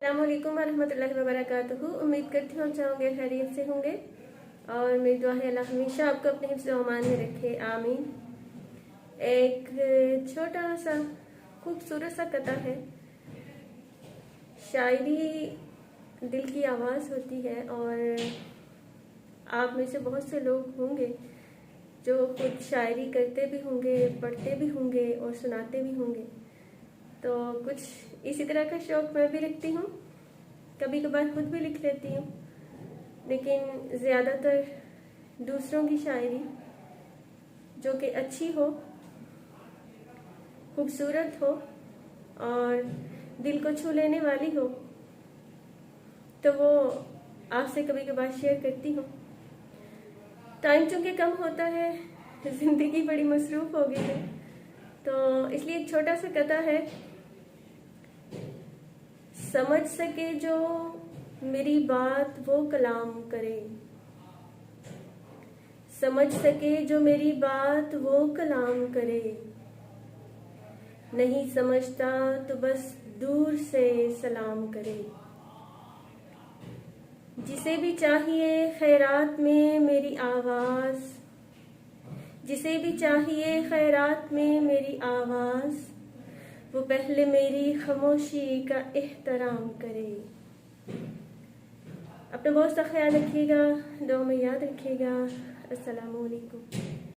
अस्सलाम वालेकुम रहमतुल्लाहि व बरकातुहू। उम्मीद करती हूँ आप चाहोगे खैरियत से होंगे और मेरी दुआ है अल्लाह हमेशा आपको अपने हिफ्ज़ व अमान में रखे, आमीन। एक छोटा सा खूबसूरत सा कथा है। शायरी दिल की आवाज़ होती है और आप में से बहुत से लोग होंगे जो खुद शायरी करते भी होंगे, पढ़ते भी होंगे और सुनाते भी होंगे। तो कुछ इसी तरह का शौक़ मैं भी रखती हूँ, कभी कभार खुद भी लिख लेती हूँ, लेकिन ज़्यादातर दूसरों की शायरी जो कि अच्छी हो, खूबसूरत हो और दिल को छू लेने वाली हो, तो वो आपसे कभी कभार शेयर करती हूँ। टाइम चूँकि कम होता है, ज़िंदगी बड़ी मसरूफ़ हो गई है, तो इसलिए एक छोटा सा कथा है। समझ सके जो मेरी बात वो कलाम करे, समझ सके जो मेरी बात वो कलाम करे, नहीं समझता तो बस दूर से सलाम करे। जिसे भी चाहिए खैरात में मेरी आवाज़, जिसे भी चाहिए खैरात में मेरी आवाज़, वो पहले मेरी खामोशी का एहतराम करे। अपना बहुत सा ख्याल रखिएगा, दुआ में याद रखिएगा। अस्सलामु अलैकुम।